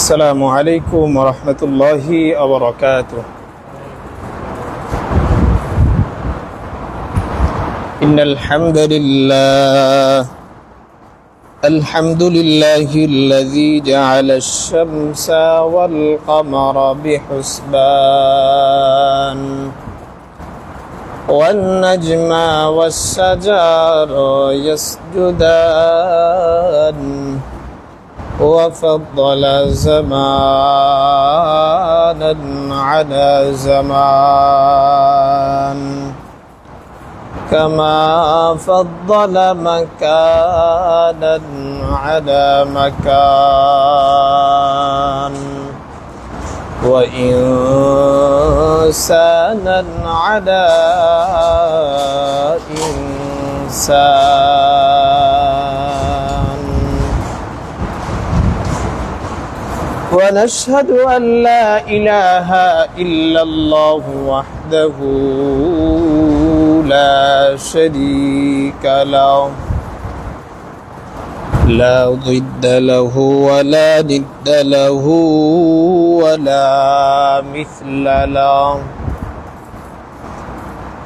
السلام عليكم ورحمة الله وبركاته. إن الحمد لله الذي جعل الشمس والقمر بحسبان والنجم والشجر يسجدان وفضل زمانا على زمان كما فضل مكانا على مكان وإنسانا على إنسان ونشهد أن لا إله إلا الله وحده لا شريك له لا ضد له ولا ند له ولا مثل له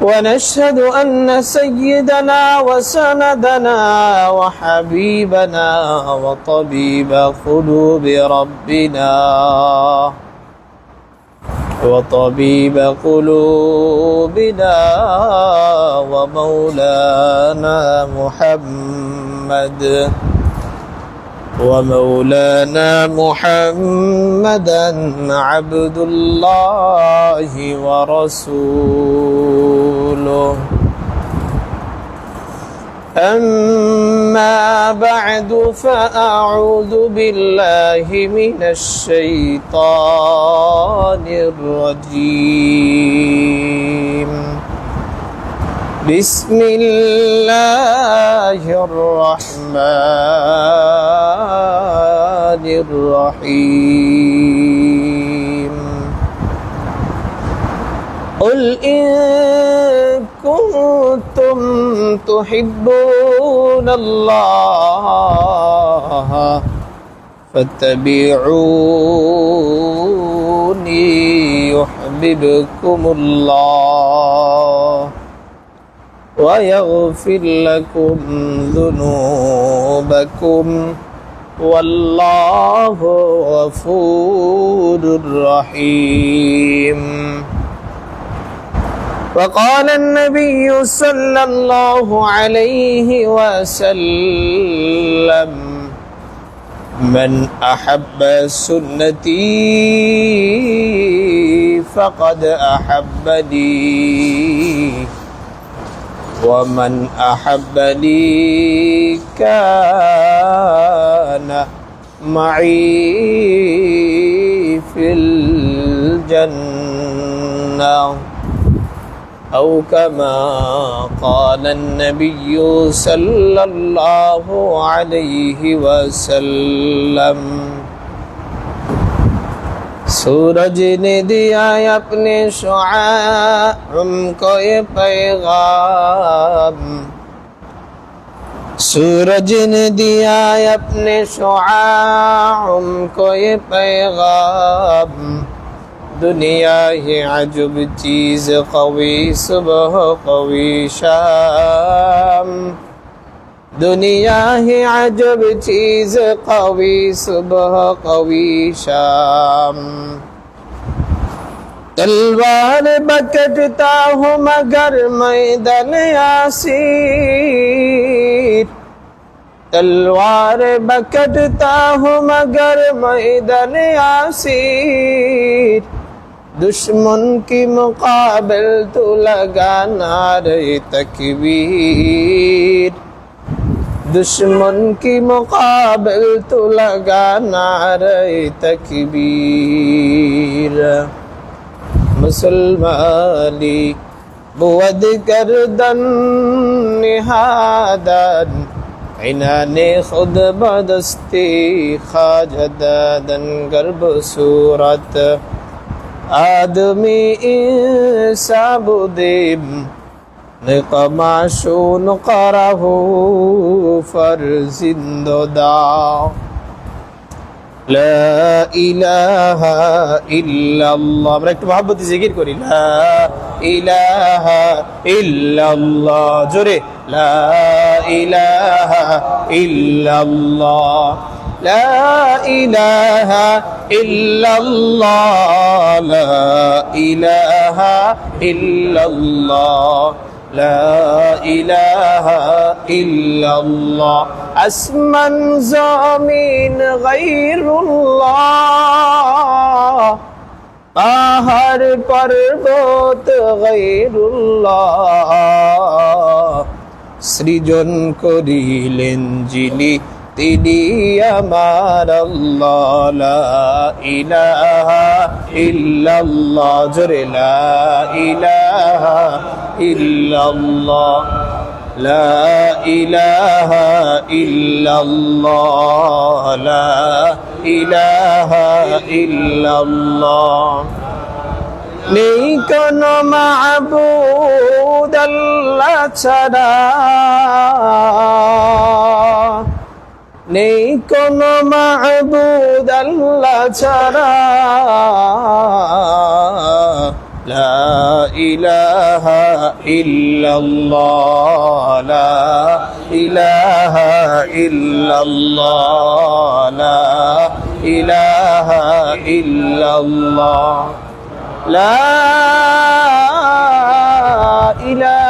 ونشهد أن سيدنا وسندنا وحبيبنا وطبيب قلوب ربنا ومولانا محمدا عبد الله ورسوله أما بعد فأعوذ بالله من الشيطان الرجيم بسم الله الرحمن الرحيم قل إن كنتم تحبون الله فاتبعوني يحببكم الله ويغفر لكم ذنوبكم والله غفور رحيم. وقال النبي صلى الله عليه وسلم من أحب سنتي فقد أحبني ومن أحبني كان معي في الجنة أو كما قال النبي صلى الله عليه وسلم. सूरज ने दिया अपने शुआअम को ये पैगाम सूरज ने दिया अपने शुआअम को ये पैगाम दुनिया ही अजब चीज़ कवी सुबह कवी शाम दुनिया ही अजब चीज़ कवी सुबह कवी शाम तलवार बकटता हूँ मगर मैदान यासीर तलवार बकटता हूँ मगर मैदान यासीर दुश्मन की मुकाबिल तो लगा नारे तकबीर दुश्मन की मुकाबिल तो लगा नारे तकबीर मुसलमानी बुअद करदन निहादन इनाने खुद बदस्ती खाजदादन गर्भ सूरत आदमी इंसा बुदेम निकमाशून कराहू फरजिंदोदा লা ইলাহা ইল্লাল্লাহ। আমরা একটু মহব্বতে জিকির করি, লা ইলাহা ইল্লাল্লাহ। জোরে, লা ইলাহা ইল্লাল্লাহ, লা ইলাহা ইল্লাল্লাহ, লা ইলাহা ইল্লাল্লাহ, লা ইলাহা ইল্লাল্লাহ। আসমান জমিন গায়রুল্লাহ, পাহাড় পর্বত গায়রুল্লাহ, সৃজন করিলেন যিনি তিনি আমার আল্লাহ। লা ইলাহা ইল্লাল্লাহ। জোরে, লা ইলাহা ইল্লাল্লাহ, লা ইলাহা ইল্লাল্লাহ, লা ইলাহা ইল্লাল্লাহ। নেই কোনো মাবুদ আল্লাহ ছাড়া, নেই কোনো মাবুদ আল্লাহ ছাড়া, লা ইলাহা ইল্লাল্লাহ, লা ইলাহা ইল্লাল্লাহ, লা ইলাহা ইল্লাল্লাহ, লা ইলাহা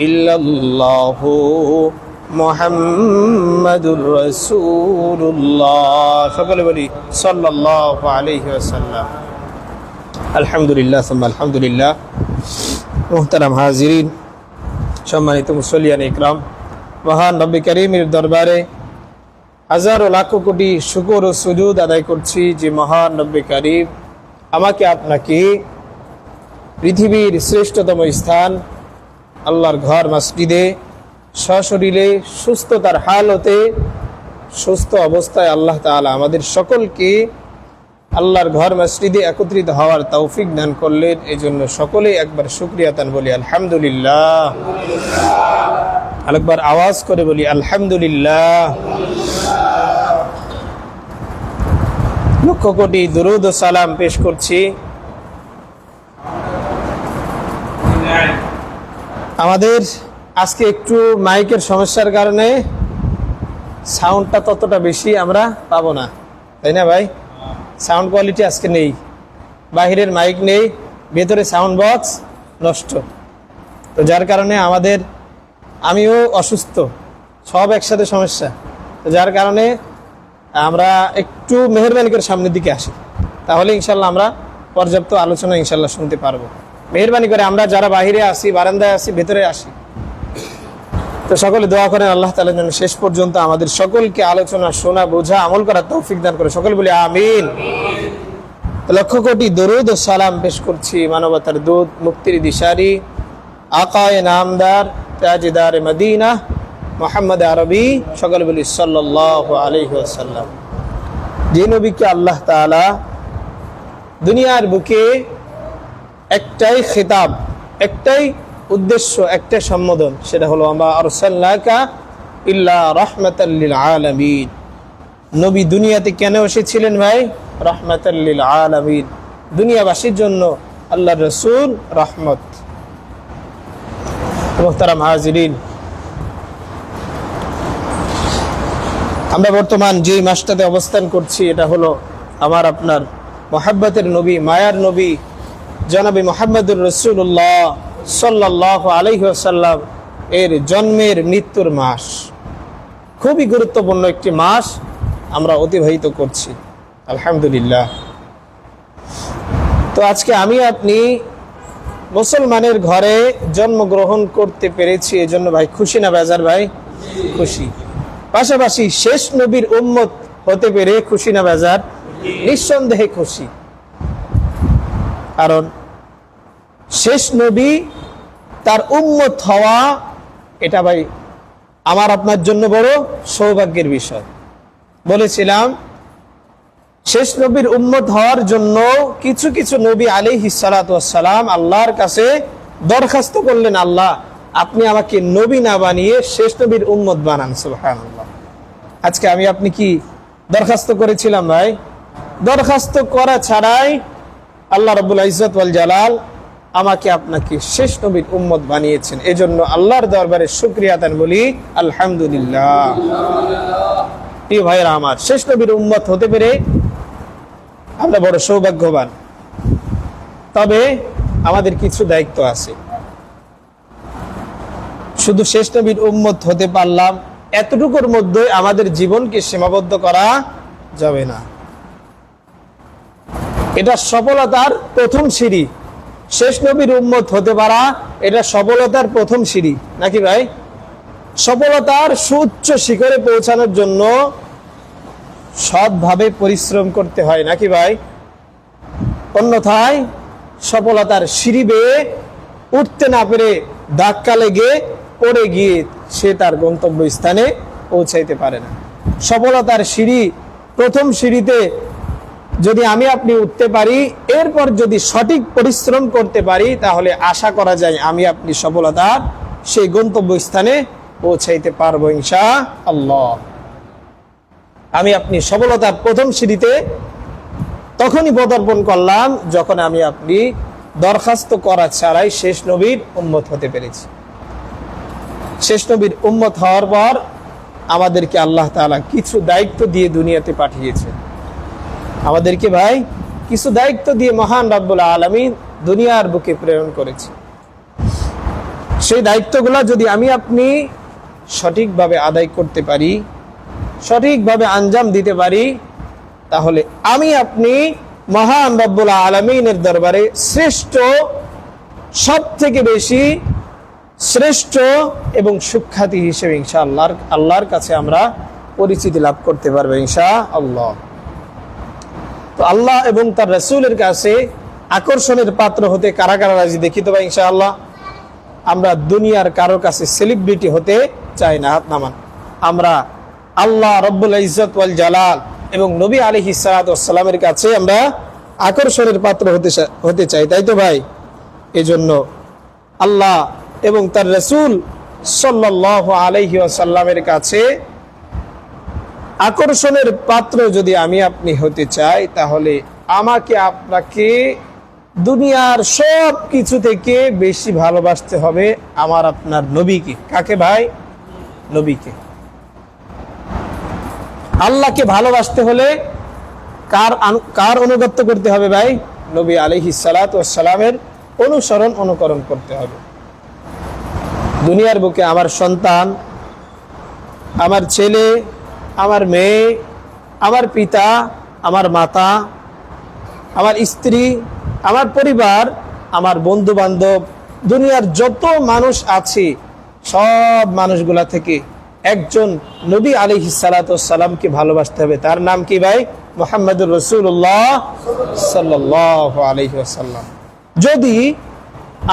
ইল্লাল্লাহু মুহাম্মাদুর রাসূলুল্লাহ। সকলে বলি সাল্লাল্লাহু আলাইহি ওয়াসাল্লাম। আলহামদুলিল্লাহ সুম্মা আলহামদুলিল্লাহ। মুহতারাম হাজিরিন, সম্মানিত মুসল্লিয়ান ইকরাম, মহান রব্বে কারীমের দরবারে হাজারো লাখো কোটি শুকর ও সুজুদ আদায় করছি যে মহান রব্বে কারীম আমাকে আপনাকে পৃথিবীর শ্রেষ্ঠতম স্থান আল্লাহর ঘর মসজিদে সশরীরে সুস্থতার হালতে সুস্থ অবস্থায় আল্লাহ তাআলা আমাদের সকলকে আল্লাহর ঘর মসজিদে একত্রিত হওয়ার তৌফিক দান করলেন। এই জন্য সকলে একবার শুকরিয়া তান বলি আলহামদুলিল্লাহ। আরেকবার আওয়াজ করে বলি আলহামদুলিল্লাহ। লক্ষ কোটি দুরূদ ও সালাম পেশ করছি আমাদের আজকে একটু মাইকের সমস্যার কারণে সাউন্ডটা ততটা বেশি আমরা পাবো না, তাই না ভাই? সাউন্ড কোয়ালিটি আজকে নেই, বাহিরের মাইক নেই, ভেতরে সাউন্ড বক্স নষ্ট। তো যার কারণে আমিও অসুস্থ, সব একসাথে সমস্যা। তো যার কারণে আমরা একটু মেহেরবানি করে সামনের দিকে আসি, তাহলে ইনশাল্লাহ আমরা পর্যাপ্ত আলোচনা ইনশাল্লাহ শুনতে পারবো। মেহেরবানি করে আমরা যারা বাহিরে আসি, বারান্দায় আসি, ভেতরে আসি। তো সকলে দোয়া করেন আল্লাহ তাআলা যেন শেষ পর্যন্ত আমাদের সকলকে আলোচনা শোনা, বোঝা, আমল করার তৌফিক দান করে। সকলে বলি আমিন। লক্ষ কোটি দরুদ ও সালাম পেশ করছি মানবতার দূত, মুক্তির দিশারি, আকায়ে নামদার, তাজদারে মদিনা, মুহাম্মদ আরবি, সকলে বলি সাল্লাল্লাহু আলাইহি ওয়াসাল্লাম। যে নবীকে আল্লাহ তাআলা দুনিয়ার বুকে একটাই খেতাব, একটাই উদ্দেশ্য, একটা সম্বোধন, সেটা হলো আমা আরসালনাকা ইল্লা রাহমাতাল লিল আলামিন। নবী দুনিয়াতে কেন এসেছিলেন ভাই? রাহমাতাল লিল আলামিন, দুনিয়াবাসীর জন্য আল্লাহর রাসূল রহমত। মুহতারাম হাজিরিন, আমরা বর্তমান যে মাসটাতে অবস্থান করছি এটা হলো আমার আপনার মুহাব্বতের নবী, মায়ার নবী জনাবে মুহাম্মদুর রাসূলুল্লাহ সাল্লাল্লাহু আলাইহি ওয়াসাল্লাম এর জন্মের মৃত্যুর মাস। খুবই গুরুত্বপূর্ণ একটি মাস আমরা অতিবাহিত করছি আলহামদুলিল্লাহ। তো আজকে আমি আপনি মুসলমানের ঘরে জন্মগ্রহণ করতে পেরেছি, এজন্য ভাই খুশি না বেজার? ভাই খুশি। পাশাপাশি শেষ নবীর উম্মত হতে পেরে খুশি না বেজার? নিঃসন্দেহে খুশি। কারণ শেষ নবী তার উম্মত হওয়া এটা ভাই আমার আপনার জন্য বড় সৌভাগ্যের বিষয়। বলেছিলাম শেষ নবীর উম্মত হওয়ার জন্য কিছু কিছু নবী আলাইহিস সালাতু ওয়াস সালাম আল্লাহর কাছে দরখাস্ত করলেন, আল্লাহ আপনি আমাকে নবী না বানিয়ে শেষ নবীর উম্মত বানান। সুবহানাল্লাহ। আজকে আমি আপনি কি দরখাস্ত করেছিলাম ভাই? দরখাস্ত করা ছাড়াই আল্লাহ রাব্বুল ইজ্জত ওয়াল জালাল আমাকে আপনাকে শেষ নবীর উম্মত বানিয়েছেন। এজন্য আল্লাহর দরবারে শুকরিয়া আদান বলি আলহামদুলিল্লাহ। প্রিয় ভাইরা আমার, শেষ নবীর উম্মত হতে পেরে আমরা বড় সৌভাগ্যবান। তবে আমাদের কিছু দায়িত্ব আছে। শুধু শেষ নবীর উম্মত হতে পারলাম এতটুকুর মধ্যে আমাদের জীবনকে সীমাবদ্ধ করা যাবে না। এটা সফলতার প্রথম সিঁড়ি। শেষ নবীর উম্মত হতে পারা এটা সফলতার প্রথম সিঁড়ি, নাকি ভাই? সফলতার সুউচ্চ শিখরে পৌঁছানোর জন্য সৎভাবে পরিশ্রম করতে হয়, নাকি ভাই? অন্যথায় সফলতার সিঁড়ি বেয়ে উঠতে না পেরে ধাক্কা লেগে পড়ে গিয়ে সে তার গন্তব্য স্থানে পৌঁছাইতে পারে না। সফলতার সিঁড়ি, প্রথম সিঁড়িতে যদি আমি আপনি উঠতে পারি, এরপর যদি সঠিক পরিশ্রম করতে পারি, তাহলে আশা করা যায় আমি আপনি সফলতার সেই গন্তব্য স্থানে পৌঁছাইতে পারবো ইনশাআল্লাহ। আমি আপনি সফলতার প্রথম সিঁড়িতে তখনই পদার্পণ করলাম যখন আমি আপনি দরখাস্ত করা ছাড়াই শেষ নবীর উম্মত হতে পেরেছি। শেষ নবীর উম্মত হওয়ার পর আমাদেরকে আল্লাহ তাআলা কিছু দায়িত্ব দিয়ে দুনিয়াতে পাঠিয়েছে। আমাদেরকে ভাই কিছু দায়িত্ব দিয়ে মহান রব্বুল আলামিন দুনিয়ার বুকে প্রেরণ করেছে। সেই দায়িত্বগুলো যদি আমি আপনি সঠিকভাবে আদায় করতে পারি, সঠিকভাবে আঞ্জাম দিতে পারি, তাহলে আমি আপনি মহান রব্বুল আলামিনের দরবারে শ্রেষ্ঠ, সব থেকে বেশি শ্রেষ্ঠ এবং সুখ্যাতি হিসেবে ইনশাআল্লাহ আল্লাহর কাছে আমরা পরিচিতি লাভ করতে পারবো ইনশাআল্লাহ। তো আল্লাহ এবং তার রাসূলের কাছে আকর্ষণের পাত্র হতে কারা কারা রাজি দেখি তো ভাই ইনশাআল্লাহ। আমরা দুনিয়ার কারো কাছে সেলিব্রিটি হতে চাই না, হাত নামান। আমরা আল্লাহ রব্বুল ইজ্জত ওয়াল জালাল এবং নবী আলাইহিস সালাতু ওয়াস সালামের কাছে আমরা আকর্ষণের পাত্র হতে চাই, তাই তো ভাই? এজন্য আল্লাহ এবং তার রাসূল সাল্লাল্লাহু আলাইহি ওয়াসাল্লামের কাছে আকর্ষণের পাত্র যদি আমি আপনি হতে চাই, তাহলে আমাকে আপনাকে দুনিয়ার সব কিছু থেকে বেশি ভালোবাসতে হবে আমার আপনার নবীকে। কাকে ভাই? নবীকে। আল্লাহকে ভালোবাসতে হলে কার অনুগত্য করতে হবে ভাই? নবী আলাইহিস সালাতু ওয়াস সালামের অনুসরণ অনুকরণ করতে হবে। দুনিয়ার বুকে আমার সন্তান, আমার ছেলে, আমার মেয়ে, আমার পিতা, আমার মাতা, আমার স্ত্রী, আমার পরিবার, আমার বন্ধু বান্ধব, দুনিয়ার যত মানুষ আছে সব মানুষগুলা থেকে একজন নবী আলাইহিস সালাতু ওয়াস সালামকে ভালোবাসতে হবে। তার নাম কি ভাই? মুহাম্মদুর রাসূলুল্লাহ সাল্লাল্লাহু আলাইহি ওয়াসাল্লাম। যদি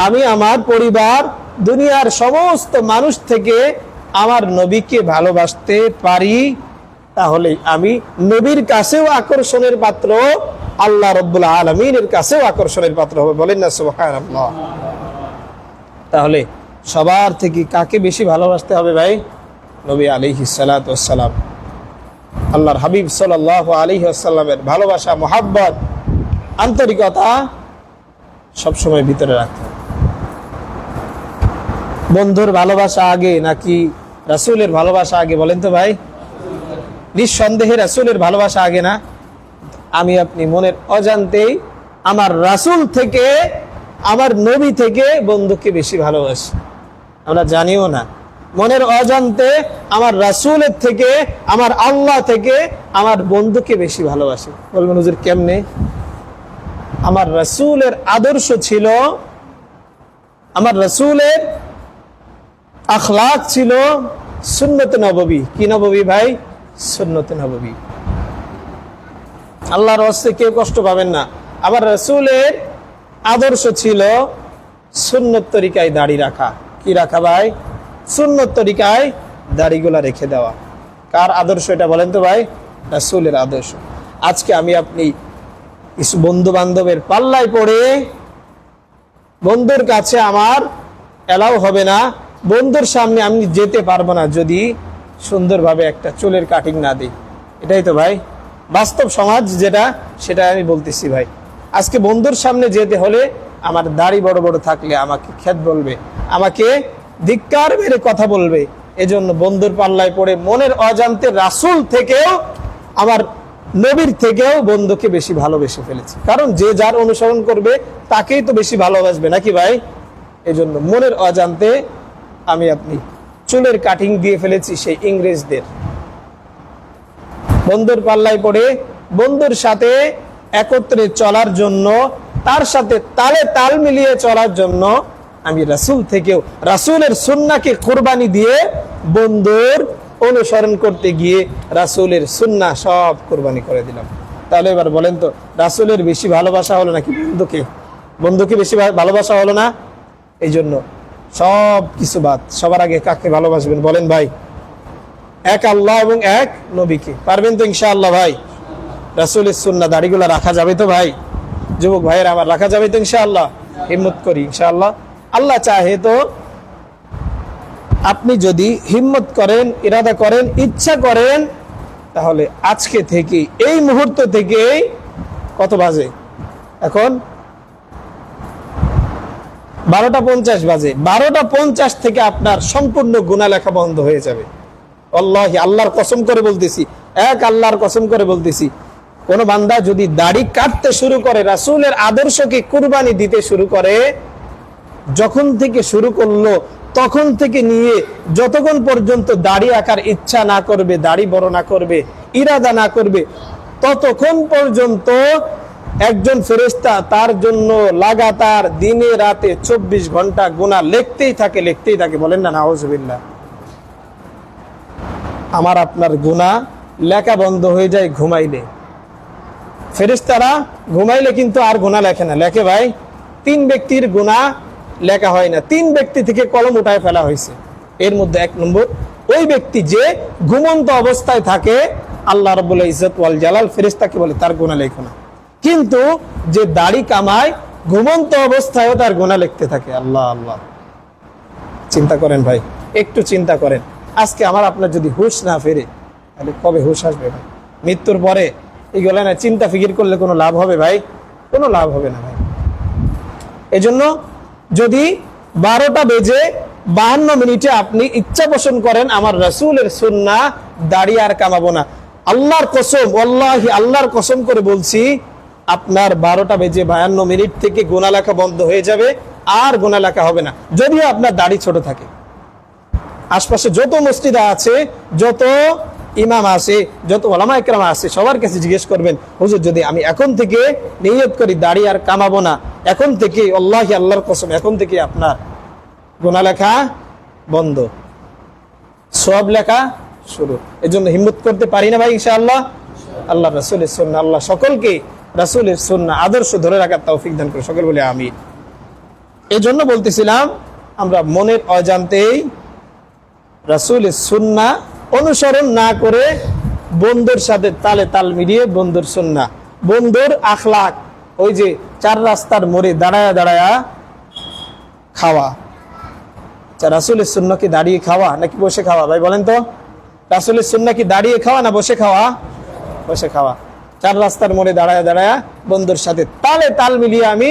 আমি আমার পরিবার, দুনিয়ার সমস্ত মানুষ থেকে আমার নবীকে ভালোবাসতে পারি, তাহলে আমি নবীর কাছেও আকর্ষণের পাত্র, আল্লাহ রাব্বুল আলামিনের কাছেও আকর্ষণের পাত্র হবে। বলেন না সুবহানাল্লাহ। তাহলে সবার থেকে কাকে বেশি ভালোবাসতে হবে ভাই? নবী আলাইহিস সালাতু ওয়াস সালাম। আল্লাহর হাবিব সাল্লাল্লাহু আলাইহি ওয়াসাল্লামের ভালোবাসা, মুহাব্বত, আন্তরিকতা সবসময় ভিতরে রাখতে হবে। বন্ধুর ভালোবাসা আগে নাকি রাসূলের ভালোবাসা আগে? বলেন তো ভাই। নিঃসন্দেহে রাসূলের ভালোবাসা আগে না? আমি আপনি মনের অজান্তেই আমার রাসূল থেকে, আমার নবী থেকে বন্ধুকে বেশি ভালোবাসি, আমরা জানিও না। মনের অজান্তে আমার রাসূলের থেকে, আমার আল্লাহ থেকে আমার বন্ধুকে বেশি ভালোবাসি। বলবেন হুজুর কেমনে? আমার রাসূলের আদর্শ ছিল, আমার রাসূলের আখলাক ছিল সুন্নত নববী। কি নববী ভাই? সুন্নত নববী। আল্লাহর রাস্তে কেউ কষ্ট পাবেন না। আমার রাসূলের আদর্শ ছিল সুন্নত তরিকায় দাড়ি রাখা। কি রাখা ভাই? সুন্নত তরিকায় দাড়িগুলা রেখে দেওয়া। কার আদর্শ এটা বলেন তো ভাই? রাসূলের আদর্শ। আজকে আমি আপনি কিছু বন্ধু বান্ধবের পাল্লায় পড়ে বন্ধুর কাছে আমার এলাও হবে না, বন্ধুর সামনে আমি যেতে পারবো না যদি সুন্দরভাবে একটা চুলের কাটিং না দিই? এটাই তো ভাই বাস্তব সমাজ, যেটা সেটা আমি বলতেছি ভাই। আজকে বন্ধুর সামনে যেতে হলে আমার দাড়ি বড় বড় থাকলে আমাকে খেদ বলবে, আমাকে ধিক্কার মেরে কথা বলবে। এজন্য বন্ধুর পাল্লায় পড়ে মনের অজান্তে রাসূল থেকেও, আমার নবীর থেকেও বন্ধুকে বেশি ভালোবেসে ফেলেছি। কারণ যে যার অনুসরণ করবে তাকেই তো বেশি ভালোবাসবে, নাকি ভাই? এজন্য মনের অজান্তে আমি আপনি চুলের কাটিং দিয়ে ফেলেছি সেই ইংরেজদের। বন্ধুর পাল্লায় পড়ে বন্ধুর সাথে একত্রে চলার জন্য, তার সাথে তালে তাল মিলিয়ে চলার জন্য আমি রাসূল থেকেও রাসূলের সুন্নাহকে কুরবানি দিয়ে বন্ধুর অনুসরণ করতে গিয়ে রাসূলের সুন্নাহ সব কুরবানি করে দিলাম। তাহলে এবার বলেন তো, রাসূলের বেশি ভালোবাসা হলো নাকি বন্ধুকে বেশি ভালোবাসা হলো না? এই জন্য সব কিছু বাদ, সবার আগে কাকে ভালোবাসবেন বলেন ভাই? এক আল্লাহ এবং এক নবীকে। পারবেন তো ইনশাআল্লাহ ভাই? রাসূলের সুন্নাহ দাড়িগুলো রাখা যাবে তো ভাই? যুবক ভাইয়ের আমার, রাখা যাবে তো ইনশাআল্লাহ? হিম্মত করি ইনশাআল্লাহ। আল্লাহ চাহে তো আপনি যদি হিম্মত করেন, ইরাদা করেন, ইচ্ছা করেন, তাহলে আজকে থেকে, এই মুহূর্ত থেকে, কত বাজে এখন? 12:50 বাজে। 12:50 থেকে আপনার সম্পূর্ণ গুনাহ লেখা বন্ধ হয়ে যাবে। আল্লাহি, আল্লাহর কসম করে বলতেছি, এক আল্লাহর কসম করে বলতেছি, কোন বান্দা যদি দাড়ি কাটতে শুরু করে, রাসূলের আদর্শকে কুরবানি দিতে শুরু করে, যখন থেকে শুরু করলো তখন থেকে নিয়ে যতক্ষণ পর্যন্ত দাড়ি আঁকার ইচ্ছা না করবে, দাড়ি বড় না করবে, ইরাদা না করবে, ততক্ষণ পর্যন্ত একজন ফেরেশতা তার জন্য লাগাতার দিনে রাতে 24 ঘন্টা গুনাহ লিখতেই থাকে। বলেন না নাউজুবিল্লাহ। আমার আপনার গুনাহ লেখা বন্ধ হয়ে যায় ঘুমাইলে। ফেরেশতারা ঘুমাইলে কিন্তু আর গুনাহ লেখে না। লেখে ভাই? 3 ব্যক্তির গুনাহ লেখা হয় না, 3 ব্যক্তি থেকে কলম উঠায় ফেলা হয়েছে। এর মধ্যে 1 নম্বর, ওই ব্যক্তি যে ঘুমন্ত অবস্থায় থাকে, আল্লাহ রাব্বুল ইজ্জত ওয়াল জালাল ফেরেশতাকে বলে তার গুনাহ লেখো না। কিন্তু যে দাড়ি কামায়, ঘুমন্ত অবস্থায়ও তার গুনাহ লিখতে থাকে। আল্লাহ আল্লাহ, চিন্তা করেন ভাই, একটু চিন্তা করেন। আজকে আমার আপনার যদি হুঁশ না ফেরে, তাহলে কবে হুঁশ আসবে ভাই? মৃত্যুর পরে এগুলো না চিন্তা ফিকির করলে কোনো লাভ হবে ভাই? কোনো লাভ হবে না ভাই। এজন্য যদি 12:52 আপনি ইচ্ছা পোষণ করেন আমার রাসূলের সুন্নাহ দাড়ি আর কামাবো না, আল্লাহর কসম, ওয়াল্লাহি আল্লাহর কসম করে বলছি, আপনার 12:52 থেকে গুনাহ লেখা বন্ধ হয়ে যাবে, আর গুনাহ লেখা হবে না। যদিও আপনার দাড়ি ছোট থাকে। আশপাশে যত মসজিদ আছে, যত ইমাম আছে, যত ওলামা ইকরাম আছে, সবার কাছে জিজ্ঞেস করবেন, হুজুর যদি আমি এখন থেকে নিয়ত করি দাড়ি আর কামাবো না, এখন থেকে আল্লাহি আল্লাহর কসম, এখন থেকে আপনার গুনাহ লেখা বন্ধ, সওয়াব লেখা শুরু। এজন্য হিম্মত করতে পারি না ভাই ইনশাআল্লাহ? আল্লাহ রাসূলের সুন্নাহ, আল্লাহ সকলকে রাসূলের সুন্নাহ আদর্শ ধরে রাখার তৌফিক দান করে, সকল বলে আমিন। এজন্য বলতেছিলাম, আমরা মনের অজান্তেই রাসূলের সুন্নাহ অনুসরণ না করে বন্ধুর সাথে তালে তাল মিলিয়ে বন্ধুর সুন্নাহ, বন্ধুর আখলাক, ওই যে 4 রাস্তার মোড়ে দাঁড়ায়া দাঁড়ায়া খাওয়া। রাসূলের সুন্নাহ কি দাঁড়িয়ে খাওয়া নাকি বসে খাওয়া ভাই বলেন তো? রাসূলের সুন্নাহ কি দাঁড়িয়ে খাওয়া না বসে খাওয়া? বসে খাওয়া। 4 রাস্তার মোড়ে দাঁড়ায়া দাঁড়ায়া বন্ধুর সাথে তালে তাল মিলিয়ে আমি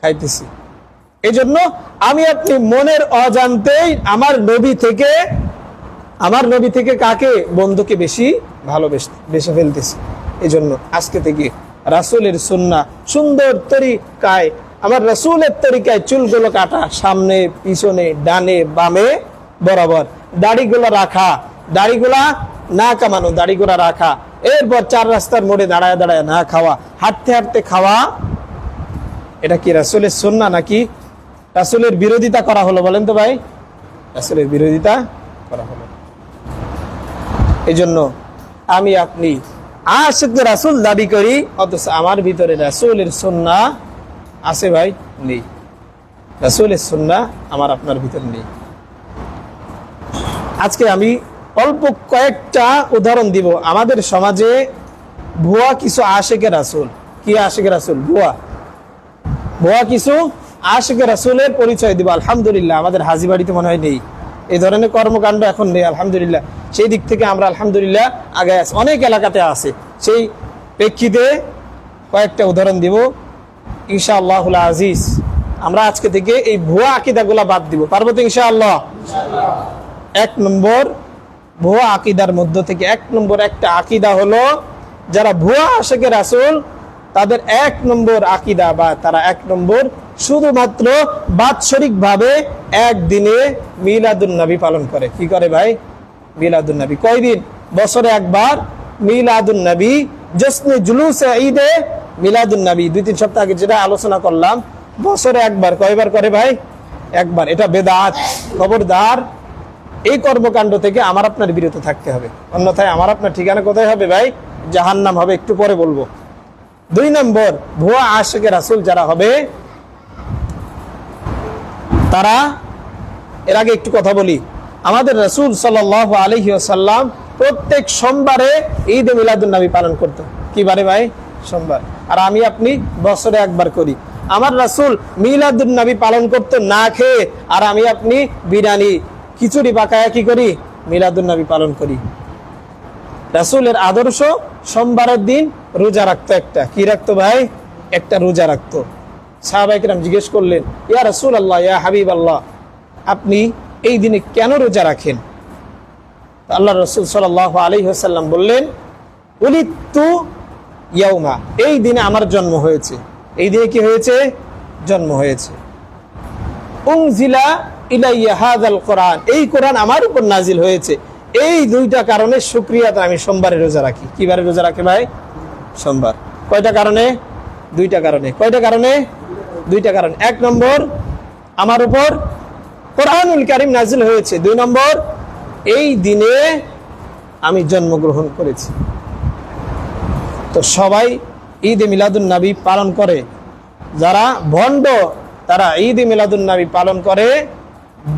খাইতেছি। এই জন্য আমি আপনি মনের অজান্তেই আমার নবী থেকে কাকে? বন্ধুকে বেশি ভালোবেসে ফেলতেছি। এই জন্য আজকে থেকে রাসূলের সুন্নাহ সুন্দর তরিকায়, আমার রাসূলের তরিকায় চুলগুলো কাটা, সামনে পিছনে ডানে বামে বরাবর, দাড়িগুলো রাখা, দাড়িগুলা না কামানো, দাড়িগুলা রাখা। এরপর 4 রাস্তার মোড়ে দাঁড়ায় দাঁড়ায় না খাওয়া, হাঁটতে হাঁটতে খাওয়া। এটা কি রাসূলের সুন্নাহ নাকি রাসূলের বিরোধিতা করা হলো বলেন তো ভাই? রাসূলের বিরোধিতা করা হলো। এই জন্য আমি আপনি আশিক রাসূল দাবি করি, অথচ আমার ভিতরে রাসূলের সুন্নাহ আছে ভাই? নেই। রাসূলের সুন্নাহ আমার আপনার ভিতরে নেই। আজকে আমি অল্প কয়েকটা উদাহরণ দিব। আমাদের সমাজে ভুয়া কিছু আশিকে রাসূল, কি আশিকে রাসূল? ভুয়া কিছু আশিকে রাসূলের পরিচয় দিব। আলহামদুলিল্লাহ আমাদের হাজীবাড়িতে মনে হয় নেই এই ধরনের কর্মকাণ্ড, এখন নেই আলহামদুলিল্লাহ। সেই দিক থেকে আমরা আলহামদুলিল্লাহ আগে আছি, অনেক এলাকাতে আছে। সেই প্রেক্ষিতে কয়েকটা উদাহরণ দিব ইনশাআল্লাহুল আজিজ। আমরা আজকে থেকে এই ভুয়া আকীদাগুলা বাদ দিব, পারবো তো ইনশাআল্লাহ? এক নম্বর ভুয়া আকীদার মধ্য থেকে এক নম্বর একটা আকীদা হলো, যারা ভুয়া আশিকে রাসূল তাদের এক নম্বর আকীদা বা তারা এক নম্বর শুধুমাত্র বাৎসরিক ভাবে একদিনে মিলাদুন নবী পালন করে। কি করে ভাই? মিলাদুন নবী কয়দিন? বছরে একবার মিলাদুন নবী, জশ্নে জুলুসে ঈদে মিলাদুন নবী, 2-3 সপ্তাহ আগে যেটা আলোচনা করলাম, বছরে একবার। কয়বার করে ভাই? একবার। এটা বেদাত, খবরদার। এই কর্মকাণ্ড থেকে আমার আপনার বিরত থাকতে হবে, অন্যথায় আমার আপনার ঠিকানা কোথায় হবে ভাই? জাহান্নাম হবে, একটু পরে বলবো। 2 নম্বর ভুয়া আশিকে রাসূল যারা হবে, তারা, এর আগে একটু কথা বলি, আমাদের রাসূল সাল্লাল্লাহু আলাইহি ওয়াসাল্লাম প্রত্যেক সোমবারে ঈদে মিলাদুন নবী পালন করতেন। কি বারে ভাই? সোমবার। আর আমি আপনি বছরে একবার করি। আমার রাসূল মিলাদুন নবী পালন করতে না খেয়ে, আর আমি আপনি বিরিয়ানি খিচুড়ি পাকায়া কি করি? মিলাদুন নবী পালন করি। রাসূলের আদর্শ সোমবারের দিন রোজা রাখতো। একটা কি রাখতো ভাই? একটা রোজা রাখতো। সাহাবায়ে কেরাম জিজ্ঞেস করলেন, ইয়া রাসূলুল্লাহ, ইয়া হাবিবাল্লাহ, আপনি এই দিনে কেন রোজা রাখেন? আল্লাহ রাসূল সাল্লাল্লাহু আলাইহি ওয়াসাল্লাম বললেন, উলিদতু ইয়াউমা, এই দিনে আমার জন্ম হয়েছে। এই দিনে কি হয়েছে? জন্ম হয়েছে। উনজিলা ইলাইয়া হাযাল কোরআন, এই কোরআন আমার উপর নাজিল হয়েছে। এই 2টা কারণে শুকরিয়া আমি সোমবারে রোজা রাখি। কি বারে রোজা রাখে ভাই? সোমবার। কয়টা কারণে? 2টা কারণে। কয়টা কারণে? 2টা কারণ। 1 নম্বর, আমার উপর কোরআনুল কারীম নাজিল হয়েছে। 2 নম্বর, এই দিনে আমি জন্মগ্রহণ করেছি। তো সবাই ঈদে মিলাদুন নবী পালন করে। যারা ভণ্ড তারা ঈদে মিলাদুন নবী পালন করে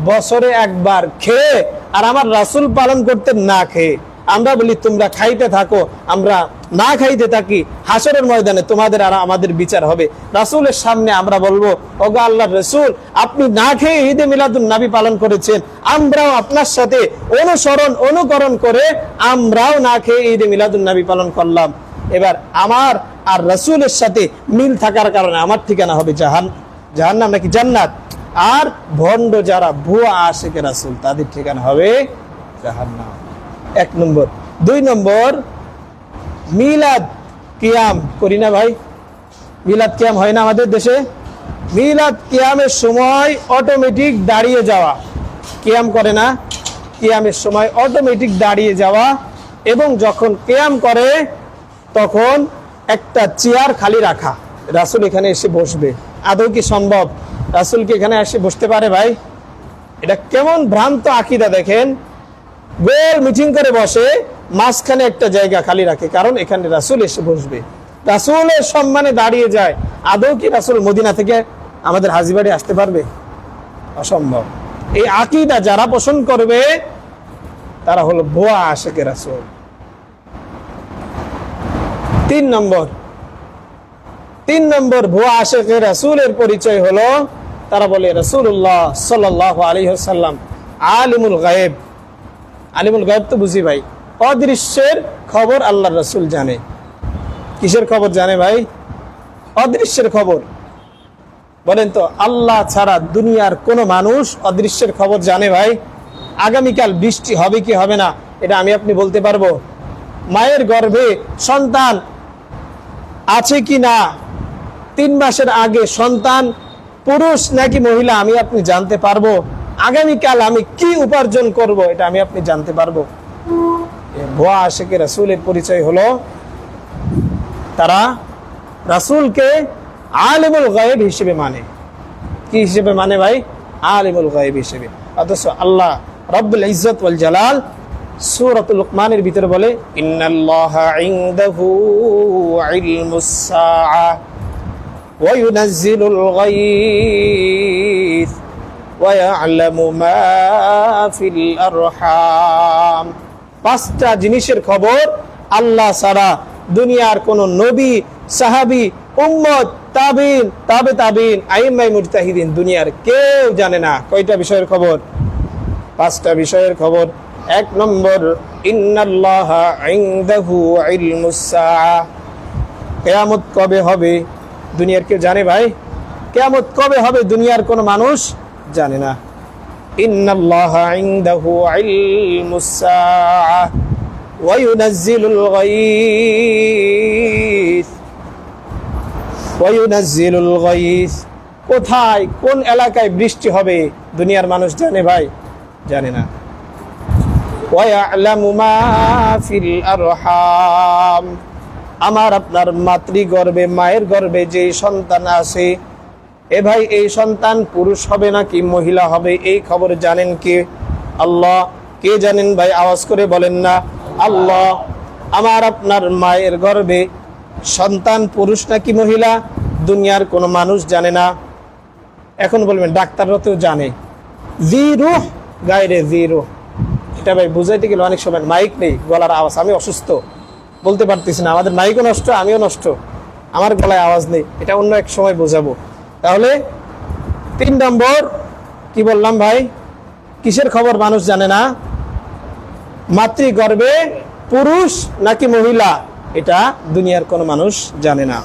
বছরে একবার খেয়ে, আর আমার রাসূল পালন করতে না খেয়ে। আমরা বলি তোমরা খাইতে থাকো, আমরা না খাইতে থাকি। হাসরের ময়দানে তোমাদের আর আমাদের বিচার হবে। রাসূলের সামনে আমরা বলবো, ওগো আল্লাহর রাসূল, আপনি না খেয়ে ঈদে মিলাদুন নবী পালন করেছেন, আমরাও আপনার সাথে অনুকরণ করে আমরাও না খেয়ে ঈদে মিলাদুন নবী পালন করলাম। এবার আমার আর রাসূলের সাথে মিল থাকার কারণে আমার ঠিকানা হবে জাহান্নাম নাকি জান্নাত? আর ভণ্ড যারা ভুয়া আশিকে রাসূল তাদের ঠিকানা হবে জাহান্নাম। 1 নম্বর। 2 নম্বর, মিলাদ কিয়াম করি না ভাই? মিলাদ কিয়াম হয় না আমাদের দেশে? মিলাদ কিয়ামের সময় অটোমেটিক দাঁড়িয়ে যাওয়া। কিয়াম করে না? কিয়ামের সময় অটোমেটিক দাঁড়িয়ে যাওয়া, এবং যখন কিয়াম করে তখন একটা চেয়ার খালি রাখা, রাসূল এখানে এসে বসবে। আদৌ কি সম্ভব? রাসূল কি এখানে এসে বসতে পারে ভাই? এটা কেমন ভ্রান্ত আকীদা দেখেন। গোল মিটিং করে বসে, মাঝখানে একটা জায়গা খালি রাখে, কারণ এখানে রাসূল এসে বসবে। রাসূলের সম্মানে দাঁড়িয়ে যায়। আদৌ কি রাসূল মদিনা থেকে আমাদের হাজীবাড়ি আসতে পারবে? অসম্ভব। এই আকীদা যারা পোষণ করবে তারা হলো ভুয়া আশিকে রাসূল। 3 নম্বর ভুয়া আশিকে রাসূলের পরিচয় হলো, তারা বলে রাসূলুল্লাহ সাল্লাল্লাহু আলাইহি ওয়াসাল্লাম আলিমুল গায়েব। আলিমুল গায়েব তো বুঝি ভাই, অদৃশ্যের খবর আল্লাহর রাসূল জানে। কিসের খবর জানে ভাই? অদৃশ্যের খবর। বলেন তো, আল্লাহ ছাড়া দুনিয়ার কোন মানুষ অদৃশ্যের খবর জানে ভাই? আগামীকাল বৃষ্টি হবে কি হবে না এটা আমি আপনি বলতে পারবো? মায়ের গর্ভে সন্তান আছে কি না, 3 মাসের আগে সন্তান পুরুষ নাকি মহিলা আমি আপনি জানতে পারবো? আগামীকাল আমি কি উপার্জন করব এটা আমি আপনি জানতে পারবো? ভুয়া আশিকে রাসূলের পরিচয় হলো তারা রাসূলকে আলিমুল গায়েব হিসেবে মানে। কি হিসেবে মানে ভাই? আলিমুল গায়েব হিসেবে। অথচ আল্লাহ রব্বুল ইজ্জত ওয়াল জালাল সূরাতুল লুকমানের ভিতরে বলে, ইন্নাল্লাহা ইনদাহু ইলমুস সাআ ওয়া ইউনাজ্জিলুল গায়থ ওয়া ইয়ালামু মা ফিল আরহাম। 5টা জিনিসের খবর আল্লাহ ছাড়া দুনিয়ার কোন নবী, সাহাবী, উম্মত, তাবিন, তাবে তাবিন, আইম্মায়ে মুজতাহিদিন দুনিয়ার কেউ জানে না। কয়টা বিষয়ের খবর? পাঁচটা বিষয়ের খবর। 1 নম্বর, ইন্নাল্লাহা ইনদাহু ইলমুস সাআ। কিয়ামত কবে হবে দুনিয়ার কেউ জানে ভাই? কিয়ামত কবে হবে দুনিয়ার কোনো মানুষ জানে না। ইন্নাল্লাহা ইনদাহু ইলমুস সাআ ওয়া ইউনাজ্জিলুল গায়স ওয়া ইউনাজ্জিলুল গায়স। কোথায় কোন এলাকায় বৃষ্টি হবে দুনিয়ার মানুষ জানে ভাই? জানে না। ওয়া ইয়ালামু মা ফিল আরহাম। আমার আপনার মাতৃগর্ভে, মায়ের গর্ভে যে সন্তান আছে, এ ভাই এই সন্তান পুরুষ হবে নাকি মহিলা হবে, এই খবর জানেন কে? আল্লাহ। কে জানেন ভাই? আওয়াজ করে বলেন না। আল্লাহ। আমার আপনার মায়ের গর্ভে সন্তান পুরুষ নাকি মহিলা দুনিয়ার কোনো মানুষ জানে না। এখন বলবেন ডাক্তাররা তো জানে। জি রুহ গায়রে জি রুহ, এটা ভাই বুঝাইতে গেলে অনেক সময় মাইক নেই, গলার আওয়াজ, আমি অসুস্থ বলতে পারতেছি না, আমাদের মাইকও নষ্ট, আমিও নষ্ট, আমার গলায় আওয়াজ নেই, এটা অন্য এক সময় বোঝাবো। তাহলে 3 নম্বর কি বললাম ভাই? কিসের খবর মানুষ জানে না? মাতৃগর্ভে পুরুষ নাকি মহিলা, এটা দুনিয়ার কোনো মানুষ জানে না।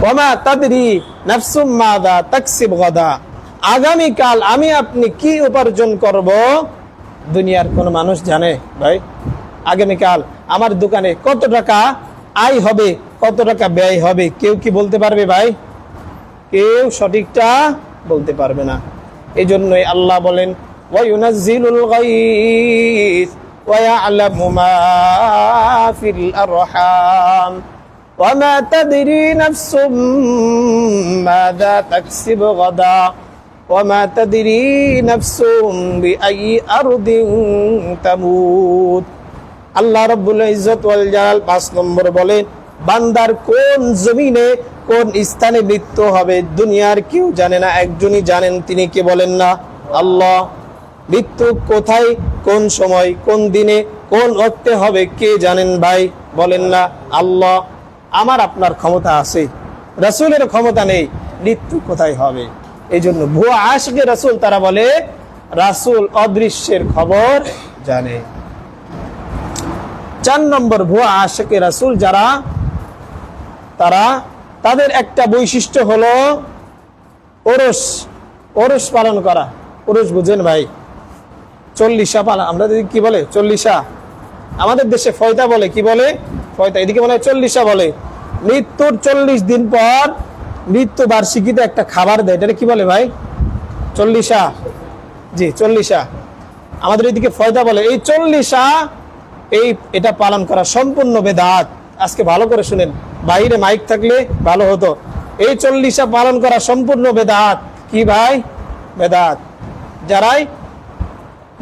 ওয়ামা তাদরি নাফসুম মাযা তাকসিব গাদা। আগামীকাল আমি আপনি কি উপার্জন করব দুনিয়ার কোনো মানুষ জানে ভাই? আগামীকাল আমার দোকানে কত টাকা আয় হবে, কত টাকা ব্যয় হবে, কেউ কি বলতে পারবে ভাই? কেউ সঠিকটা বলতে পারবে না। এই জন্যই আল্লাহ বলেন ওয়া ইউনাজ্জিলুল গায়স ওয়া ইয়ালামু মা ফিল আরহাম ওয়া মা তাদরি নাফসুম মাযা তাকসিবু গাদা ওয়া মা তাদরি নাফসুম বিআইয়ি আরদিন তামুত। আল্লাহ রাব্বুল ইজ্জত ওয়াল জালাল 5 নম্বর বলেন, বান্দার কোন জমিনে কোন স্থানে মৃত্যু হবে দুনিয়ার কেউ জানে না, একজনই জানেন, তিনি কে বলেন না? আল্লাহ। মৃত্যু কোথায়, কোন সময়, কোন দিনে, কোন ওয়াক্তে হবে কে জানেন ভাই? বলেন না। আল্লাহ। আমার আপনার ক্ষমতা আছে, রাসূলের ক্ষমতা নেই মৃত্যু কোথায় হবে। এই জন্য ভুয়া আশিকে রাসূল তারা বলে রাসূল অদৃশ্যের খবর জানে। 4 নম্বর, ভুয়া আশিকে রাসূল যারা, তাদের একটা বৈশিষ্ট্য হলো ওরস পালন করা। ওরস বুঝেন ভাই? 40 পালন, আমরা কি বলে 40, আমাদের দেশে ফয়তা বলে, কি বলে ফয়তা, এদিকে বলে 40 বলে। মৃত্যুর 40 দিন পর মৃত্যু বার্ষিকীতে একটা খাবার দেয়, এটা কি বলে ভাই? 40। জি 40, আমাদের এদিকে ফয়তা বলে। এই 40 এটা পালন করা সম্পূর্ণ বেদাত। আজকে ভালো করে শুনেন, বাইরে মাইক থাকলে ভালো হতো। এই 40 পালন করা সম্পূর্ণ বেদাত। কি ভাই? বেদাত। যারাই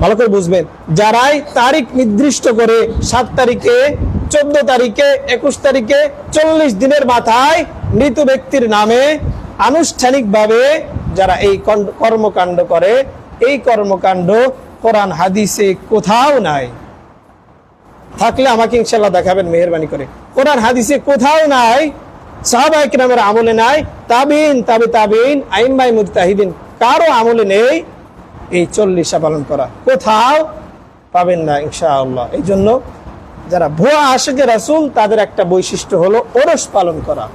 ভালো করে বুঝবেন, যারাই তারিখ নির্দিষ্ট করে 7 তারিখে, 14 তারিখে, 21 তারিখে 40 দিনের মাথায় মৃত ব্যক্তির নামে আনুষ্ঠানিকভাবে যারা এই কর্মকাণ্ড করে, এই কর্মকাণ্ড কোরআন হাদিসে কোথাও নাই। থাকলে আমাকে ইনশাআল্লাহ দেখাবেন মেহেরবানি করে। কোরআন হাদিসে কোথাও নাই, সাহাবায়ে কিরামের আমলে নাই, তাবিঈন, তাবিঈন, আইম্মায়ে মুজতাহিদিন কারো আমলে নেই এই 40 পালন করা, কোথাও পাবেন না ইনশাআল্লাহ। এই জন্য যারা ভুয়া আশিকে রাসূল তাদের একটা বৈশিষ্ট্য হলো ওরস পালন করা।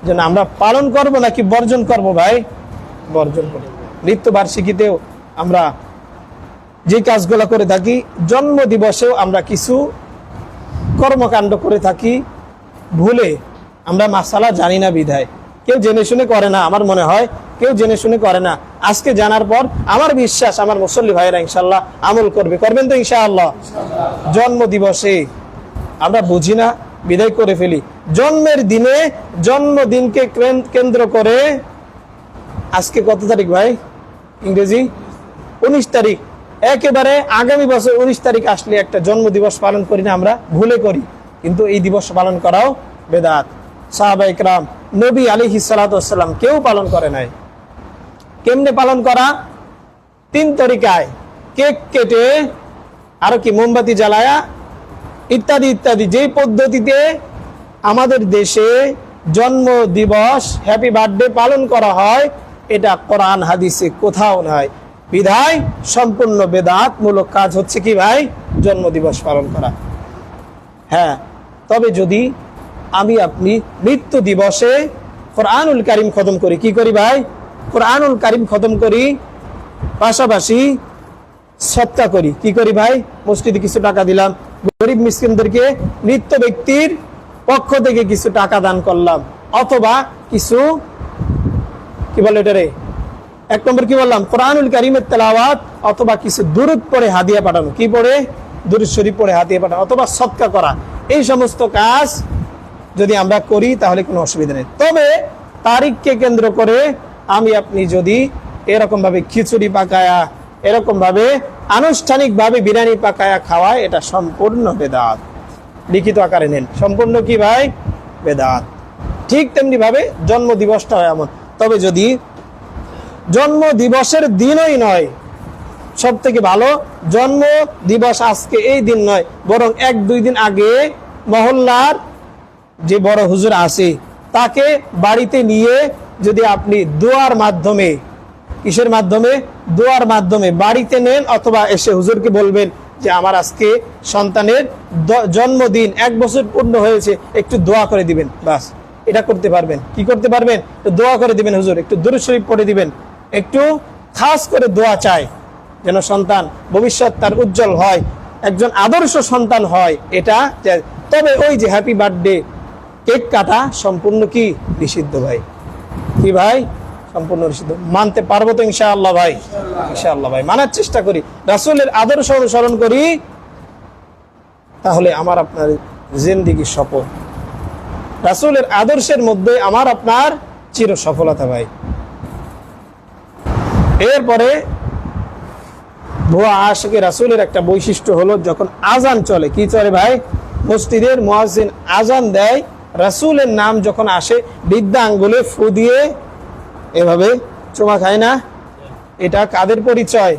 যেন আমরা পালন করব নাকি বর্জন করব ভাই? বর্জন করব। মৃত্যু বার্ষিকীতেও আমরা যে কাজগুলো করে থাকি, জন্ম দিবসেও আমরা কিছু কর্মকাণ্ড করে থাকি ভুলে, আমরা মাসালা জানি না বিধায় কেউ জেনে শুনে করে না। আমার মনে হয় কেউ জেনে শুনে করে না। আজকে জানার পর আমার বিশ্বাস আমার মুসল্লি ভাইরা ইনশাআল্লাহ আমল করবে, করবেন তো ইনশাআল্লাহ? জন্ম দিবসে আমরা বুঝি না বিদায় করে ফেলি। জন্মের দিনে, জন্মদিনকে কেন্দ্র করে, আজকে কত তারিখ ভাই? ইংরেজি 19 তারিখ। একেবারে আগামী বছর 19 তারিখ আসলে একটা জন্ম দিবস পালন করি না, আমরা ভুলে করি, কিন্তু এই দিবস পালন করাও বেদাত। সাহাবায়ে কেরাম, নবী আলাইহিস সালাতু ওয়াস সালাম কেউ পালন করে নাই। কেমনে পালন করা? 3 তরিকায়, কেক কেটে, আর কি মোমবাতি জ্বালায়া, ইত্যাদি ইত্যাদি। যেই পদ্ধতিতে আমাদের দেশে জন্ম দিবস, হ্যাপি বার্থডে পালন করা হয়, এটা কোরআন হাদিসে কোথাও নাই। বিধায় সম্পূর্ণ বেদাত মূলক কাজ হচ্ছে কি ভাই? জন্মদিবস পালন করা। হ্যাঁ, তবে যদি আমি আপনি মৃত্যু দিবসে কোরআনুল কারীম খতম করি, কি করি ভাই? কোরআনুল কারীম খতম করি, পাশাপাশি সদকা করি, কি করি ভাই? মসজিদে কিছু টাকা দিলাম, গরিব মিসকিনদেরকে মৃত ব্যক্তির পক্ষ থেকে কিছু টাকা দান করলাম, অথবা কিছু কি বলে এটারে, এক নম্বর কি বললাম, কোরআনুল কারীমের তেলাওয়াত, অথবা কিছু দুরূদ পড়ে হাদিয়া পাঠানো, কি পড়ে? দুরূদ শরীফ পড়ে হাদিয়া পাঠানো, অথবা সদকা করা। এই সমস্ত কাজ যদি আমরা করি তাহলে কোনো অসুবিধা নেই। তবে তারিখকে কেন্দ্র করে আমি আপনি যদি এরকম ভাবে খিচুড়ি পাকায়া, এরকম ভাবে আনুষ্ঠানিক ভাবে বিরিয়ানি পাকায়া খাওয়ায়, এটা সম্পূর্ণ বেদাত। লিখিত আকারে নেন, সম্পূর্ণ কি ভাই? বেদাত। ঠিক তেমনি ভাবে জন্ম দিবসটা হয় এমন। তবে যদি জন্ম দিবসের দিনই নয়, সব থেকে ভালো জন্ম দিবস আজকে এই দিন নয়, বরং 1-2 দিন আগে মহল্লার যে বড় হুজুর আছে তাকে বাড়িতে নিয়ে যদি আপনি দোয়ার মাধ্যমে, কিসের মাধ্যমে? দোয়ার মাধ্যমে বাড়িতে নেন, অথবা এসে হুজুরকে বলবেন যে আমার আজকে সন্তানের জন্মদিন, 1 বছর পূর্ণ হয়েছে, একটু দোয়া করে দিবেন। বাস, এটা করতে পারবেন। কি করতে পারবেন? দোয়া করে দিবেন, হুজুর একটু দুরূদ শরীফ পড়ে দিবেন, একটু খাস করে দোয়া চাই যেন সন্তান ভবিষ্যৎ তার উজ্জ্বল হয়, একজন আদর্শ সন্তান হয়। এটা তবে ওই যে হ্যাপি বার্থডে কেক কাটা সম্পূর্ণ কি নিষিদ্ধ ভাই? কি ভাই? সম্পূর্ণ নিষিদ্ধ। মানতে পারবো তো ইনশাআল্লাহ ভাই? ইনশাআল্লাহ ভাই, মানার চেষ্টা করি, রাসূলের আদর্শ অনুসরণ করি, তাহলে আমার আপনার জিন্দেগি সফল। রাসূলের আদর্শের মধ্যে আমার আপনার চির সফলতা ভাই। এরপরে ভুয়া আশিকে রাসূলের একটা বৈশিষ্ট্য হলো, যখন আজান চলে, কি চলে ভাই? মসজিদের মুয়াজ্জিন আজান দেয়, রাসূলের নাম যখন আসে, বৃদ্ধা আঙ্গুলে ফু দিয়ে এভাবে চুমা খায় না? এটা কাদের পরিচয়?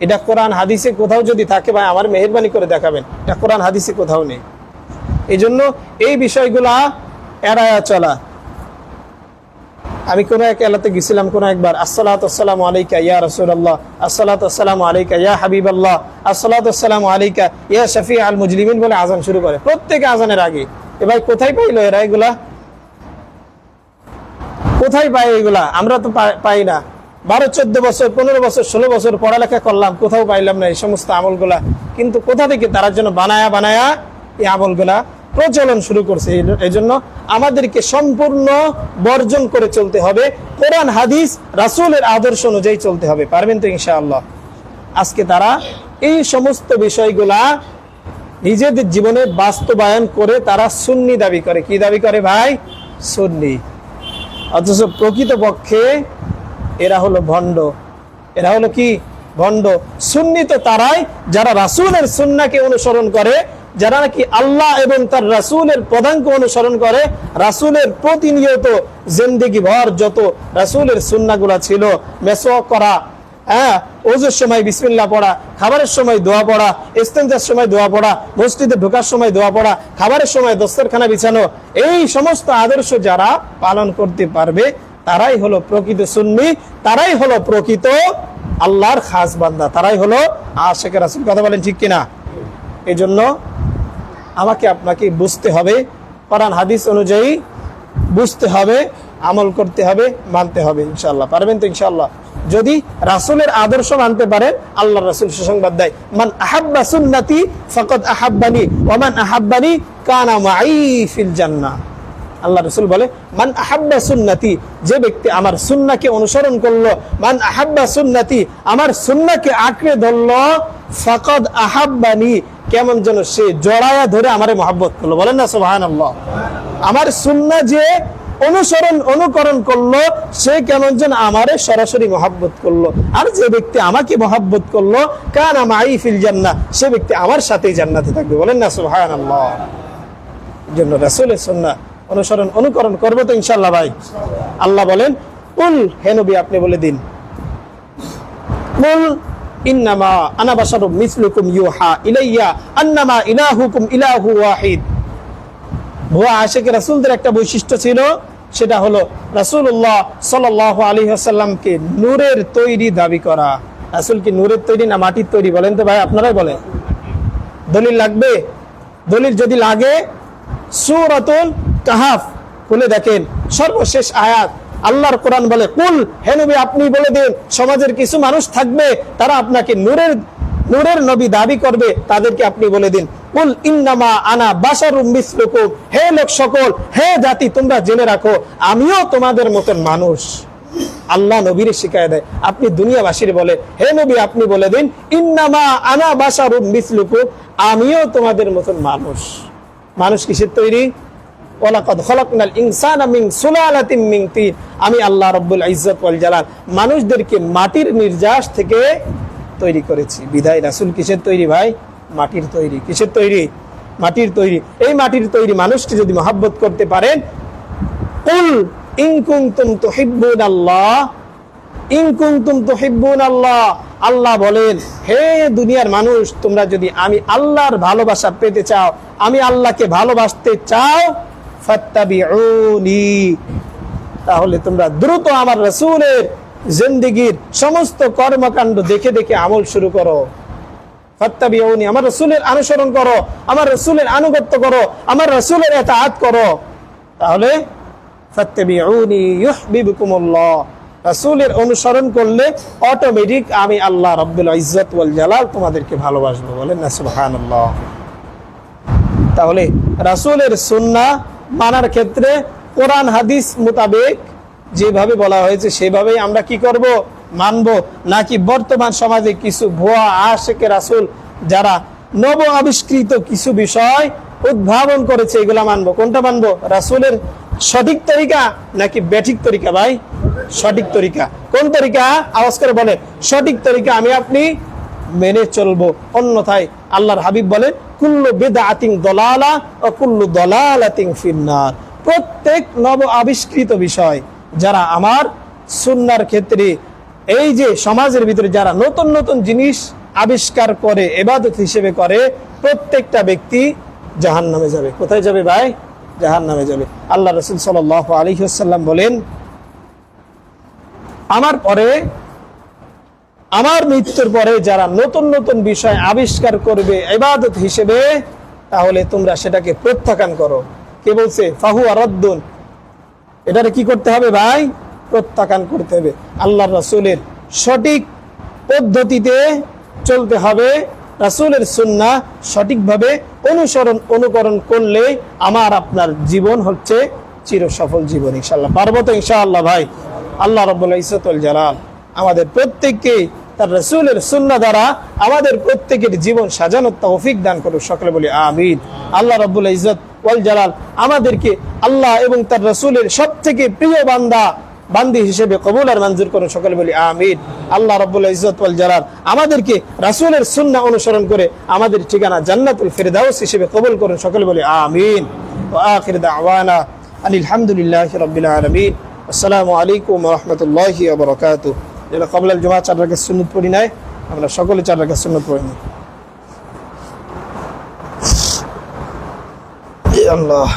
এটা কোরআন হাদিসে কোথাও যদি থাকে ভাই আমার মেহেরবানি করে দেখাবেন, এটা কোরআন হাদিসে কোথাও নেই। এই জন্য এই বিষয়গুলা এড়ায়া চলা। আমি কোনো এক এলাকাতে গেছিলাম কোনো একবার, আসসালাতু আসসালামু আলাইকা ইয়া রাসূলুল্লাহ, আসসালাতু আসসালামু আলাইকা ইয়া হাবিবাল্লাহ, আসসালাতু আসসালামু আলাইকা ইয়া শাফিআল মুজরিমিন বলে আজান শুরু করে প্রত্যেক আজানের আগে। এ ভাই কোথায় পাইলো এরা এগুলা? কোথায় পাই এগুলা? আমরা তো পাই না। 12-14 বছর, 15 বছর, 16 বছর পড়ালেখা করলাম, কোথাও পাইলাম না এই সমস্ত আমলগুলা। কিন্তু কোথা থেকে তারা যেন বানায়া এই আমলগুলা প্রচলন শুরু করছে। এই জন্য আমাদেরকে সম্পূর্ণ বর্জন করে চলতে হবে, কোরআন হাদিস রাসূলের আদর্শ অনুযায়ী চলতে হবে। পারবেন তো ইনশাআল্লাহ? আজকে তারা এই সমস্ত বিষয়গুলা নিজেদের জীবনে বাস্তবায়ন করে তারা সুন্নি দাবি করে। কি দাবি করে ভাই? সুন্নি। অথচ প্রকৃতপক্ষে এরা হলো ভণ্ড। এরা হলো কি? ভণ্ড। সুন্নি তো তারাই যারা রাসূলের সুন্নাহকে অনুসরণ করে, যারা নাকি আল্লাহ এবং তার রাসূলের পদাঙ্ক অনুসরণ করে, রাসূলের প্রতিনিয়ত জিন্দেগি ভর যত রাসূলের সুন্নাহগুলো ছিল, মেসওয়াক করা, ওযুর সময় বিসমিল্লাহ পড়া, খাবারের সময় দোয়া পড়া, ইস্তেনজার সময় দোয়া পড়া, মসজিদে ঢোকার সময় দোয়া পড়া, খাবারের সময় দস্তরখানা বিছানো, এই সমস্ত আদর্শ যারা পালন করতে পারবে তারাই হলো প্রকৃত সুন্নি, তারাই হলো প্রকৃত আল্লাহর খাস বান্দা, তারাই হলো আশিকে রাসূল। কথা বলেন ঠিক কিনা? এই জন্য আমাকে আপনাকে বুঝতে হবে, কোরআন হাদিস অনুযায়ী বুঝতে হবে, আমল করতে হবে, মানতে হবে। ইনশাআল্লাহ পারবেন তো ইনশাআল্লাহ? যদি রাসূলের আদর্শ মানতে পারেন, আল্লাহর রাসূল সুসংবাদ দেয়, মান আহাব্বা সুন্নতি ফাকাদ আহাব্বানি ওয়া মান আহাব্বানি কানা মাই ফিল জান্নাহ। আল্লাহ রাসূল বলে, মান আহাব্বা সুন্নতি, যে ব্যক্তি আমার সুন্নাহকে অনুসরণ করলো, মান আহাব্বা সুন্নতি, আমার সুন্নাহকে আঁকড়ে ধরলো, ফাকাদ আহাব্বানি, কেমন যেন সে জড়ায়া ধরে আমারে মহব্বত করলো। বলেন না সুবহানাল্লাহ? আমার সুন্নাহ যে অনুকরণ করলো, সে কেমন যেন আমারে সরাসরি মহব্বত করলো। আর যে ব্যক্তি আমাকে মহব্বত করলো, কানা মাই ফিল জান্নাহ, সে ব্যক্তি আমার সাথেই জান্নাতে থাকবে। বলেন না সুবহানাল্লাহ? এই জন্য রাসূলের সুন্নাহ অনুকরণ করবো তো ইনশাআল্লাহ ভাই? আল্লাহ বলেন, কুল, হে নবী আপনি বলে দিন, কুল ইন্নামা আনা বাশারুম মিসলুকুম ইউহা ইলাইয়া আন্নামা ইলাহুকুম ইলাহু ওয়াহিদ। ভুয়া আশিকে রাসূলদের একটা বৈশিষ্ট্য ছিল, সেটা হলো রাসূলুল্লাহ সাল্লাল্লাহু আলাইহি ওয়াসাল্লামকে নূরের তৈরি দাবি করা। রাসূল কি নূরের তৈরি না মাটির তৈরি বলেন তো ভাই, আপনারাই বলেন। দলিল লাগবে? দলিল যদি লাগে সূরাতুল কাহাফ খুলে দেখেন, সর্বশেষ আয়াত আল্লাহর কোরআন বলে, কুল, হে নবী আপনি বলে দিন, সমাজের কিছু মানুষ থাকবে তারা আপনাকে নূরের নবী দাবি করবে, তাদেরকে আপনি বলে দিন, কুল ইন্নামা আনা বাশারুম মিসলুকুম, হে লোক সকল, হে জাতি, তোমরা জেনে রাখো আমিও তোমাদের মতন মানুষ। আল্লাহ নবীর শিখায় দেয়, আপনি দুনিয়াবাসীর বলে, হে নবী আপনি বলে দিন, ইন্নামা আনা বাশারুম মিসলুকুম, আমিও তোমাদের মতন মানুষ। মানুষ কিসের তৈরি? ওয়ালাকাদ খালাকনাল ইনসানা মিন সুলালাতিন মিন তিন, আমি আল্লাহ রাব্বুল ইজ্জত ওয়াল জালাল মানুষদেরকে মাটির নির্যাস থেকে তৈরি করেছি। বিদায় রাসূল কিসের তৈরি ভাই? মাটির তৈরি। কিসের তৈরি? মাটির তৈরি। এই মাটির তৈরি মানুষকে যদি মহব্বত করতে পারেন, কুল ইন কুনতুম তুহিব্বুনাল্লাহ, ইন কুনতুম তুহিব্বুনাল্লাহ, আল্লাহ বলেন, হে দুনিয়ার মানুষ, তোমরা যদি আমি আল্লাহর ভালোবাসা পেতে চাও, আমি আল্লাহকে ভালোবাসতে চাও, ফাত্তাবিউনি, তাহলে তোমরা দ্রুত আমার রাসূলের জিন্দেগীর সমস্ত কর্মকাণ্ড দেখে দেখে আমল শুরু করো। ফাত্তাবিউনি, আমার রাসূলের অনুসরণ করো, আমার রাসূলের আনুগত্য করো, আমার রাসূলের ইতাআত করো, তাহলে ফাত্তাবিউনি ইউহিব্বুকুমুল্লাহ, রাসূলের অনুসরণ করলে অটোমেটিক আমি আল্লাহ রাব্বুল ইজ্জত ওয়াল জালাল তোমাদেরকে ভালোবাসবো। বলেন না সুবহানাল্লাহ। তাহলে রাসূলের সুন্নাহ মানার ক্ষেত্রে কোরআন হাদিস মোতাবেক যেভাবে বলা হয়েছে সেভাবেই আমরা কি করব? মানব, নাকি বর্তমান সমাজে কিছু ভুয়া আশিকে রাসূল যারা নব আবিষ্কৃত কিছু বিষয় উদ্ভাবন করেছে এগুলা মানবো? কোনটা মানবো? রাসূলের সঠিক তরিকা নাকি ব্যাঠিক তরিকা? ভাই সঠিক তরিকা। কোন তরিকা? আওয়াজ করে বলে, সঠিক তরিকা আমি আপনি মেনে চলবো, অন্যথায় আল্লাহর হাবিব বলে, কুল্লু বিদআতিন দালালা ওয়া কুল্লু দালালাতিন ফিন্নার, প্রত্যেক নব আবিষ্কৃত বিষয় যারা আমার সুন্নাহর ক্ষেত্রে এই যে সমাজের ভিতরে যারা নতুন নতুন জিনিস আবিষ্কার করে ইবাদত হিসেবে করে, প্রত্যেকটা ব্যক্তি জাহান্নামে যাবে। কোথায় যাবে ভাই? জাহান্নামে যাবে। আল্লাহ রাসূল সাল্লাল্লাহু আলাইহি ওয়াসাল্লাম বলেন, আমার পরে, আমার মৃত্যুর পরে যারা নতুন নতুন বিষয় আবিষ্কার করবে ইবাদত হিসেবে, তাহলে তোমরা সেটাকে প্রত্যাখ্যান করো। কে বলছে? ফাহুয়া রাদ্দুন, এটারে কি করতে হবে ভাই? প্রত্যাখ্যান করতে হবে। আল্লাহর রাসূলের সঠিক পদ্ধতিতে চলতে হবে, রাসূলের সুন্নাহ সঠিকভাবে অনুকরণ করলে আমার আপনার জীবন হচ্ছে চির সফল জীবন ইনশাআল্লাহ। পারবো তো ইনশাআল্লাহ ভাই? আল্লাহ রাব্বুল ইজ্জত ওয়াল জালাল আমাদের প্রত্যেককে তার রাসূলের সুন্নাহ দ্বারা আমাদের প্রত্যেকের জীবন সাজানোর তৌফিক দান করুন। সকলে বলি আমিন। আল্লাহ রাব্বুল ইজ্জত ওয়াল জালাল আমাদেরকে আল্লাহ এবং তার রাসূলের সবথেকে প্রিয় বান্দি হিসেবে কবুল আর মঞ্জুর করুন। সকলে বলি আমিন। আল্লাহ রাব্বুল ইজ্জত ওয়াল জালাল আমাদেরকে রাসূলের সুন্নাহ অনুসরণ করে আমাদের ঠিকানা জান্নাতুল ফিরদাউস হিসেবে কবুল করুন। সকলে বলি আমিন। ওয়া আখির দাওয়ানা আনিল হামদুলিল্লাহি রাব্বিল আলামিন। আসসালামু আলাইকুম ওয়া রাহমাতুল্লাহি ওয়া বারাকাতুহু। যেটা ক্বাবলাল জুমআহ 4 রাকাত সুন্নাত পড়ি নাই, আমরা সকলে 4 রাকাত সুন্নাত পড়ি নি। আল্লাহ